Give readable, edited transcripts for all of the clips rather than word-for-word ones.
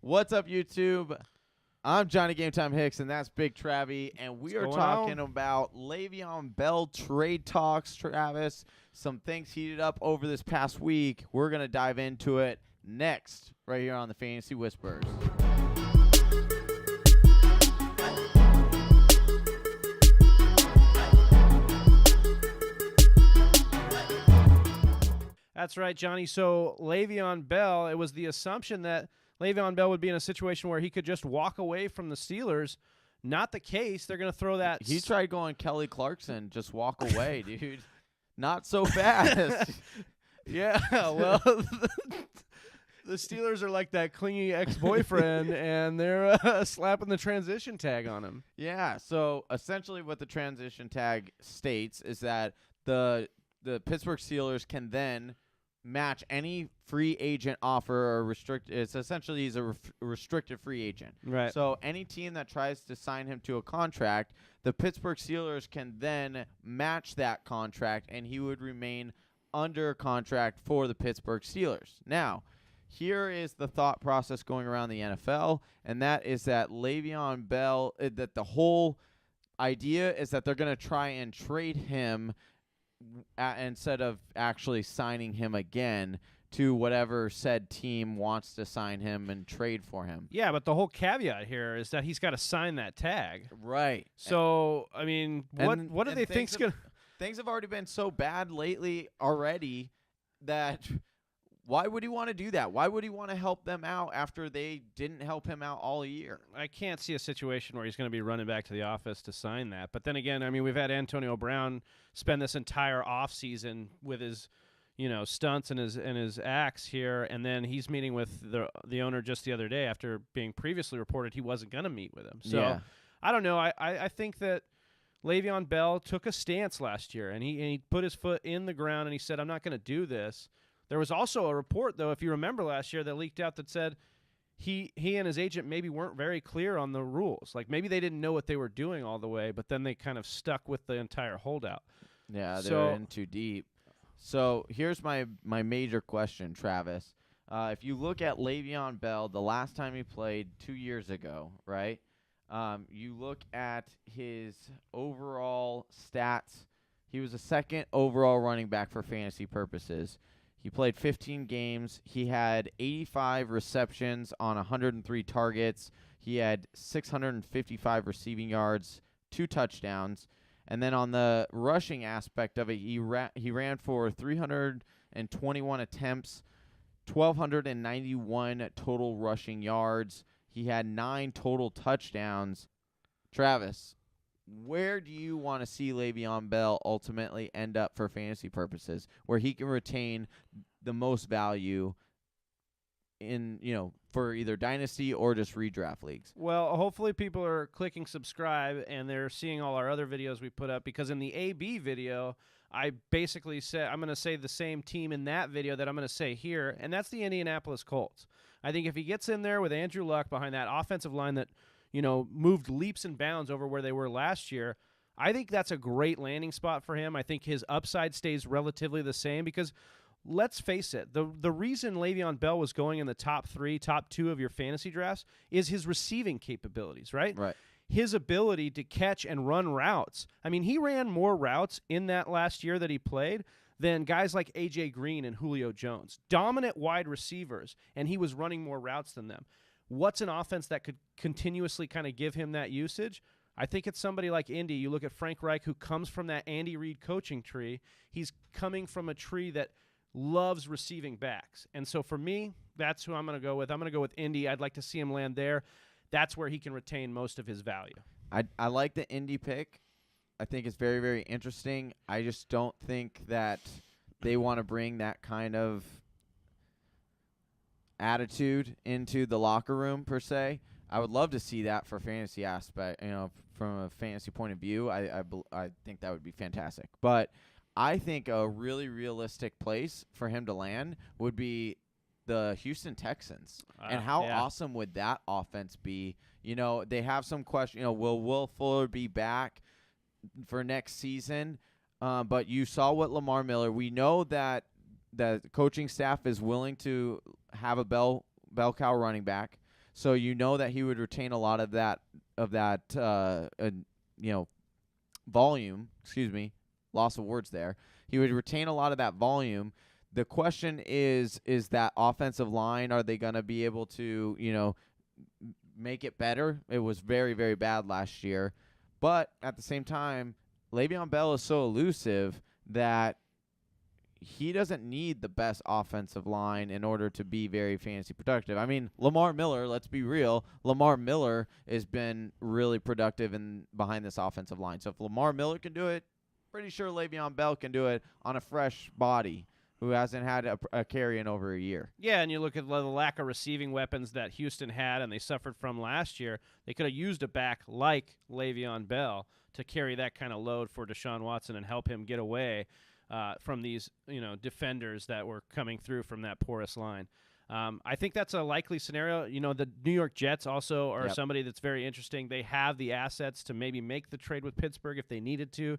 What's up, YouTube? I'm Johnny Game Time Hicks, and that's Big Travy, and we are talking about LeVeon Bell trade talks, Travis. Some things heated up over this past week. We're going to dive into it next, right here on the Fantasy Whispers. That's right, Johnny. So LeVeon Bell, it was the assumption that LeVeon Bell would be in a situation where he could just walk away from the Steelers. Not the case. They're going to throw that. He tried going Kelly Clarkson, just walk away, dude. Not so fast. Yeah, well, the Steelers are like that clingy ex-boyfriend, and they're slapping the transition tag on him. Yeah, so essentially what the transition tag states is that the Pittsburgh Steelers can then match any free agent offer or it's essentially he's a restricted free agent. Right. So any team that tries to sign him to a contract, the Pittsburgh Steelers can then match that contract, and he would remain under contract for the Pittsburgh Steelers. Now, here is the thought process going around the NFL, and that is that LeVeon Bell, that the whole idea is that they're going to try and trade him instead of actually signing him again to whatever said team wants to sign him and trade for him. Yeah, but the whole caveat here is that he's got to sign that tag. Right. So, I mean, what do they think's going to... Things have already been so bad lately already that why would he want to do that? Why would he want to help them out after they didn't help him out all year? I can't see a situation where he's going to be running back to the office to sign that. But then again, I mean, we've had Antonio Brown spend this entire offseason with his, stunts and his acts here, and then he's meeting with the owner just the other day after being previously reported he wasn't going to meet with him. So yeah. I don't know. I think that LeVeon Bell took a stance last year, and he put his foot in the ground, and he said, I'm not going to do this. There was also a report, though, if you remember last year, that leaked out that said he and his agent maybe weren't very clear on the rules. Like, maybe they didn't know what they were doing all the way, but then they kind of stuck with the entire holdout. Yeah, they're in too deep. So here's my major question, Travis. If you look at LeVeon Bell, the last time he played 2 years ago, right? You look at his overall stats. He was a second overall running back for fantasy purposes. He played 15 games. He had 85 receptions on 103 targets. He had 655 receiving yards, 2 touchdowns. And then on the rushing aspect of it, he ran for 321 attempts, 1,291 total rushing yards. He had 9 total touchdowns. Travis, where do you want to see LeVeon Bell ultimately end up for fantasy purposes, where he can retain the most value in, for either dynasty or just redraft leagues? Well, hopefully people are clicking subscribe and they're seeing all our other videos we put up, because in the AB video, I basically said I'm going to say the same team in that video that I'm going to say here, and that's the Indianapolis Colts. I think if he gets in there with Andrew Luck behind that offensive line that, moved leaps and bounds over where they were last year, I think that's a great landing spot for him. I think his upside stays relatively the same because, let's face it, the reason LeVeon Bell was going in the top 3, top 2 of your fantasy drafts is his receiving capabilities, right? Right. His ability to catch and run routes. I mean, he ran more routes in that last year that he played than guys like A.J. Green and Julio Jones. Dominant wide receivers, and he was running more routes than them. What's an offense that could continuously kind of give him that usage? I think it's somebody like Indy. You look at Frank Reich, who comes from that Andy Reid coaching tree. He's coming from a tree that loves receiving backs. And so for me, that's who I'm going to go with. I'm going to go with Indy. I'd like to see him land there. That's where he can retain most of his value. I like the Indy pick. I think it's very, very interesting. I just don't think that they want to bring that kind of attitude into the locker room, per se. I would love to see that for fantasy aspect, from a fantasy point of view. I think that would be fantastic. But I think a really realistic place for him to land would be the Houston Texans. And how awesome would that offense be? They have some question, will Will Fuller be back for next season? But you saw what Lamar Miller, we know that the coaching staff is willing to have a bell cow running back. So that he would retain a lot of that volume. Excuse me, loss of words there. He would retain a lot of that volume. The question is that offensive line, are they going to be able to, make it better? It was very, very bad last year. But at the same time, LeVeon Bell is so elusive that he doesn't need the best offensive line in order to be very fantasy productive. I mean, Lamar Miller, let's be real, Lamar Miller has been really productive behind this offensive line. So if Lamar Miller can do it, pretty sure LeVeon Bell can do it on a fresh body who hasn't had a carry in over a year. Yeah, and you look at the lack of receiving weapons that Houston had and they suffered from last year. They could have used a back like LeVeon Bell to carry that kind of load for Deshaun Watson and help him get away from these defenders that were coming through from that porous line. I think that's a likely scenario. The New York Jets also are somebody that's very interesting. They have the assets to maybe make the trade with Pittsburgh if they needed to.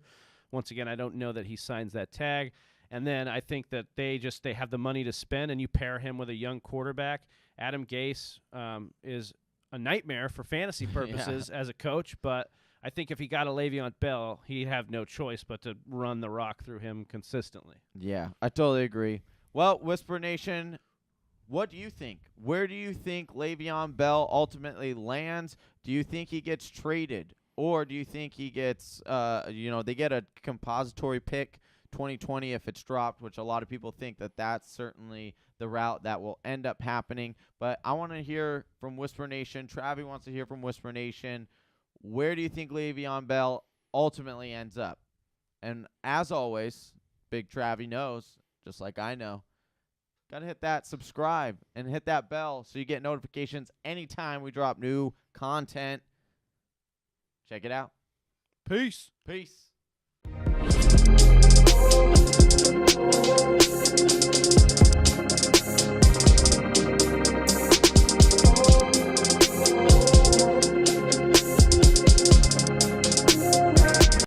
Once again, I don't know that he signs that tag. And then I think that they have the money to spend, and you pair him with a young quarterback. Adam Gase is a nightmare for fantasy purposes as a coach, but I think if he got a Le'Veon Bell, he'd have no choice but to run the rock through him consistently. Yeah, I totally agree. Well, Whisper Nation, what do you think? Where do you think Le'Veon Bell ultimately lands? Do you think he gets traded? Or do you think he gets, they get a compository pick 2020 if it's dropped, which a lot of people think that's certainly the route that will end up happening. But I want to hear from Whisper Nation. Travy wants to hear from Whisper Nation. Where do you think Le'Veon Bell ultimately ends up? And as always, Big Travy knows, just like I know, got to hit that subscribe and hit that bell so you get notifications anytime we drop new content. Check it out. Peace. Peace.